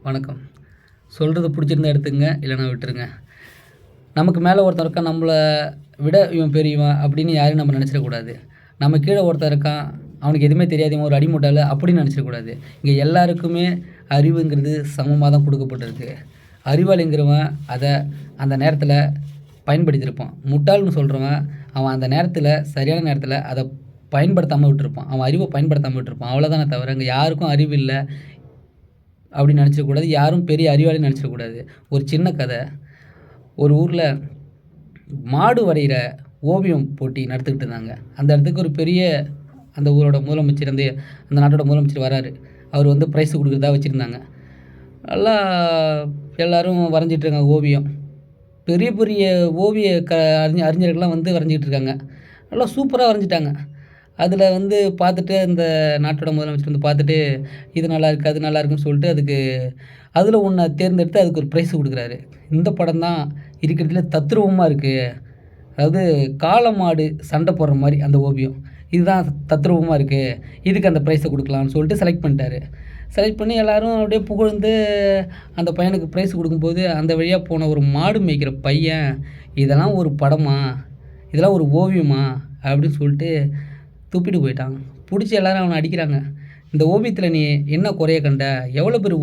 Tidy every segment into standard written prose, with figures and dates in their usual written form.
வணக்கம். சொல்கிறது பிடிச்சிருந்தா எடுத்துக்கங்க, இல்லைனா விட்டுருங்க. நமக்கு மேலே ஒருத்தன் இருக்கான், நம்மள விட இவன் பெரியவன் அப்படின்னு யாரையும் நம்ம நினச்சிடக்கூடாது. நம்ம கீழே ஒருத்தன் இருக்கான், அவனுக்கு எதுவுமே தெரியாது, இவன் ஒரு அடிமுட்டாள் அப்படின்னு நினச்சிடக்கூடாது. இங்கே எல்லாருக்குமே அறிவுங்கிறது சமமாக தான் கொடுக்கப்பட்டிருக்கு. அறிவாளிங்கிறவன் அதை அந்த நேரத்தில் பயன்படுத்தியிருப்பான். முட்டாள்னு சொல்கிறவன் அவன் அந்த நேரத்தில் சரியான நேரத்தில் அதை பயன்படுத்தாமல் விட்டுருப்பான். அவன் அறிவை பயன்படுத்தாமல் விட்டுருப்பான். அவ்வளோதானே தவிர இங்கே யாருக்கும் அறிவு இல்லை அப்படின்னு நினச்சிடக்கூடாது. யாரும் பெரிய அறிவாளின்னு நினச்சிடக்கூடாது. ஒரு சின்ன கதை. ஒரு ஊரில் மாடு வரைகிற ஓவியம் போட்டி நடத்திக்கிட்டு இருந்தாங்க. அந்த இடத்துக்கு ஒரு பெரிய அந்த ஊரோட முதலமைச்சர் அந்த நாட்டோட முதலமைச்சர் வராரு. அவர் வந்து ப்ரைஸ் கொடுக்குறதா வச்சுருந்தாங்க. நல்லா எல்லோரும் வரைஞ்சிட்ருக்காங்க ஓவியம். பெரிய பெரிய ஓவிய அறிஞர்கள்லாம் வந்து வரைஞ்சிக்கிட்டு இருக்காங்க. நல்லா சூப்பராக வரைஞ்சிட்டாங்க. அதில் வந்து பார்த்துட்டு அந்த நாட்டோட முதலமைச்சர் வந்து பார்த்துட்டு, இது நல்லாயிருக்கு, அது நல்லாயிருக்குன்னு சொல்லிட்டு அதில் ஒன்றை தேர்ந்தெடுத்து அதுக்கு ஒரு ப்ரைஸ் கொடுக்குறாரு. இந்த படம் தான் இருக்கிறதுலே தத்ரூபமாக இருக்குது. அதாவது காளை மாடு சண்டை போடுற மாதிரி அந்த ஓவியம். இதுதான் தத்ரூபமாக இருக்குது. இதுக்கு அந்த ப்ரைஸை கொடுக்கலான்னு சொல்லிட்டு செலக்ட் பண்ணிட்டாரு. செலக்ட் பண்ணி எல்லோரும் அப்படியே புகழ்ந்து அந்த பையனுக்கு ப்ரைஸ் கொடுக்கும்போது, அந்த வழியாக போன ஒரு மாடு மேய்க்கிற பையன், இதெல்லாம் ஒரு படமா? இதெல்லாம் ஒரு ஓவியமா? அப்படின்னு சொல்லிட்டு துப்பிட்டு போயிட்டான். பிடிச்சி எல்லோரும் அவனை அடிக்கிறாங்க. இந்த ஓவியத்தில் நீ என்ன குறைய கண்ட? எவ்வளோ பெரிய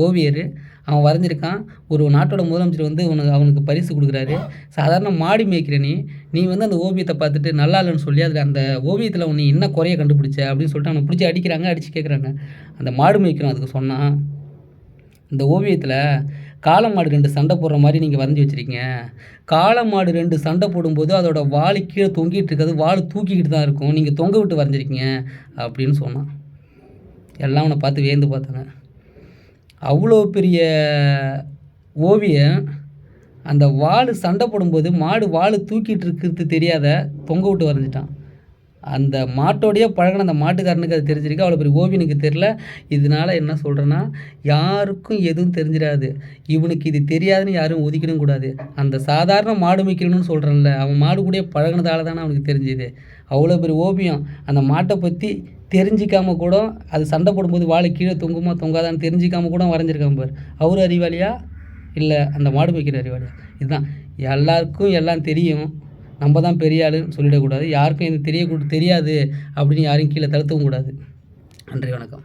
ஓவியர் அவன் வரைஞ்சிருக்கான். ஒரு நாட்டோட முதலமைச்சர் வந்து அவனுக்கு பரிசு கொடுக்குறாரு. சாதாரண மாடு மேய்க்கிற நீ வந்து அந்த ஓவியத்தை பார்த்துட்டு நல்லா இல்லைன்னு சொல்லி அதில் அந்த ஓவியத்தில் நீ என்ன குறைய கண்டுபிடிச்ச அப்படின்னு சொல்லிட்டு அவனை பிடிச்சி அடிக்கிறாங்க. அடித்து கேட்குறாங்க. அந்த மாடு மேய்க்கிறோம் அதுக்கு சொன்னான், இந்த ஓவியத்தில் காளை மாடு 2 சண்டை போடுற மாதிரி நீங்கள் வரைஞ்சி வச்சுருக்கீங்க. காளை மாடு 2 சண்டை போடும்போது அதோட வால் கீழே தொங்கிட்டு இருக்காது, வால் தூக்கிக்கிட்டு தான் இருக்கும். நீங்கள் தொங்க விட்டு வரைஞ்சிருக்கீங்க அப்படின்னு சொன்னான். எல்லாம் அவனை பார்த்து வியந்து பார்த்தாங்க. அவ்வளோ பெரிய ஓவியம் அந்த வால் சண்டை போடும்போது மாடு வால் தூக்கிட்டு இருக்கிறது தெரியாத தொங்க விட்டு வரைஞ்சிட்டான். அந்த மாட்டோடையே பழகின அந்த மாட்டுக்காரனுக்கு அது தெரிஞ்சிருக்கு, அவ்வளோ பெரிய ஓவியனுக்கு தெரில. இதனால் என்ன சொல்கிறேன்னா, யாருக்கும் எதுவும் தெரிஞ்சிடாது. இவனுக்கு இது தெரியாதுன்னு யாரும் ஒதுக்கிடும் கூடாது. அந்த சாதாரண மாடு மேய்க்கணும்னு சொல்கிறேன்ல, அவன் மாடு கூடயே பழகினதால தானே அவனுக்கு தெரிஞ்சுது. அவ்வளோ பெரிய ஓவியம் அந்த மாட்டை பற்றி தெரிஞ்சிக்காம கூட அது சண்டை போடும்போது வாழை கீழே தொங்குமா தொங்காதான்னு தெரிஞ்சிக்காம கூட வரைஞ்சிருக்கான் பார். அவர் அறிவாளியா இல்லை அந்த மாடு மேய்க்கிற அறிவாளியா? இதுதான் எல்லாருக்கும் எல்லாம் தெரியும், நம்ம தான் பெரிய ஆளுன்னு சொல்லிடக்கூடாது. யாருக்கும் இது தெரியாது அப்படின்னு யாரையும் கீழே தழுத்தவும் கூடாது. நன்றி, வணக்கம்.